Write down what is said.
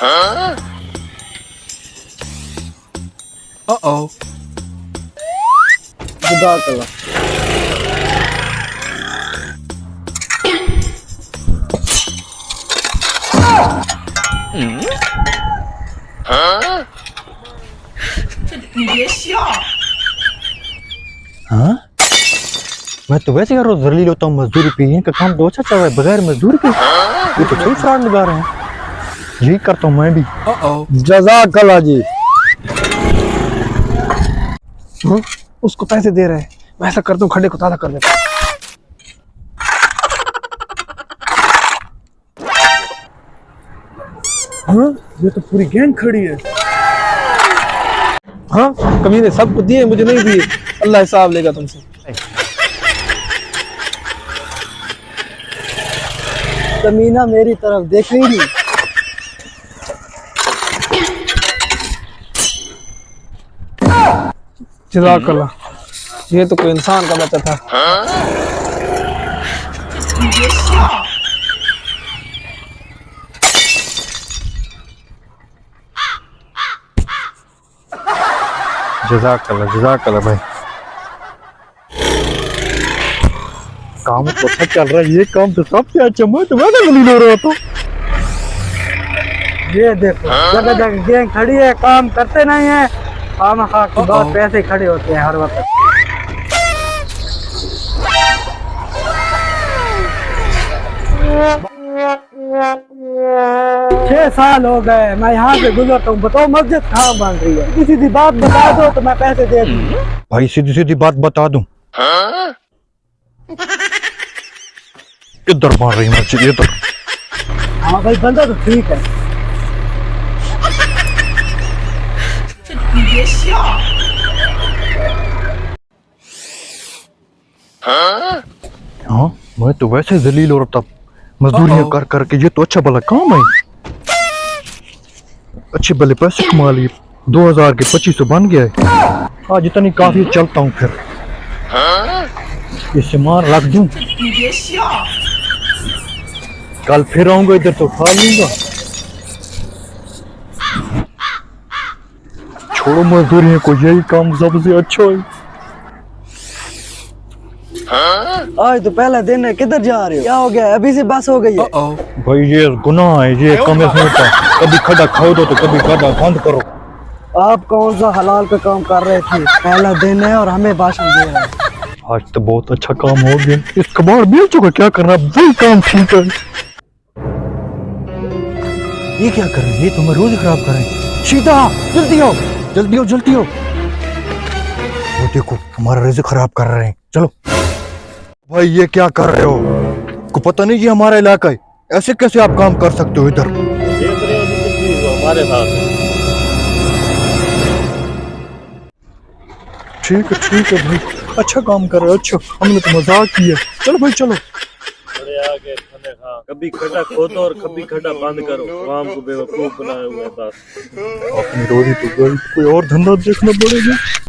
Uh-oh. खुदा कला हाँ मैं तो वैसे यार रोज जलील होता हूँ मजदूरी पे, इनका काम तो अच्छा चल रहा है बगैर मजदूरी के। ये तो सही फ्रॉड लगा रहे हैं, यही करता हूँ मैं भी। जज़ाक अल्लाह जी। उसको पैसे दे रहे हैं, मैं ऐसा करता हूँ खड्डे को ताज़ा कर देता हूँ। ये तो पूरी गैंग खड़ी है। हाँ कमीने सबको दिए, मुझे नहीं दिए, अल्लाह हिसाब लेगा तुमसे। कमीना मेरी तरफ देख रही नहीं। जज़ाकल्लाह, ये तो कोई इंसान का बच्चा था। जज़ाकल्लाह भाई, काम तो अच्छा चल रहा है, ये काम तो सबसे अच्छा। मैं तो वैसे जलील हो रहा था। ये देखो जगह जगह गैंग खड़ी है, काम करते नहीं है, खामखा की बात पैसे खड़े होते हैं हर वक्त। 6 साल हो गए मैं यहाँ से गुजरता हूँ, बताओ मस्जिद कहाँ बन रही है? सीधी सीधी बात बता दो तो मैं पैसे दे दूँ। भाई सीधी सीधी बात बता दूं, इधर बन रही मस्जिद, इधर। हाँ भाई बंदा तो ठीक है। हाँ मैं तो वैसे जलील हो रहा था मजदूरियां कर करके, ये तो अच्छा भला काम है, अच्छे भले पैसे कमा लिए। 2000 के 2500 बन गया है आज, इतनी काफी चलता हूँ। फिर ये सामान रख दूं, कल फिर आऊंगा इधर तो खा लूंगा। छोड़ो मजदूरी को, यही काम सबसे अच्छा है। आज तो पहला दिन है, किधर जा रहे हो? क्या हो गया? अभी से बस हो गई है। भाई ये गुनाह है, ये कम नहीं होता। कभी खड्डा खोदो तो कभी खड्डा बंद करो। आप कौन सा हलाल का काम कर रहे थे? पहला दिन है और हमें भाषण दे रहे हैं। आज तो बहुत अच्छा काम हो गया, इस कबाड़ बेचो का क्या करना, वही काम ठीक है। ये क्या कर रहे हैं, ये तो मैं रोज खराब कर रहे हैं। सीधा जल्दी आओ जल्दी आओ जल्दी आओ, वो देखो हमारा रिज़्क़ खराब कर रहे हैं। चलो भाई ये क्या कर रहे हो, को पता नहीं ये हमारा इलाका है, ऐसे कैसे आप काम कर सकते हो इधर? देख रहे हो हमारे साथ है। ठीक है भाई, अच्छा काम कर रहे हो, अच्छा, हमने तो मजाक किया। चलो भाई चलो। अरे आगे खाने खा, कभी खड्डा खोदो और कभी खड्डा बंद करो, आवाम को बेवकूफ बनाए हुए हैं बस। अपनी रोजी तो गई, कोई और धंधा देखना पड़ेगा।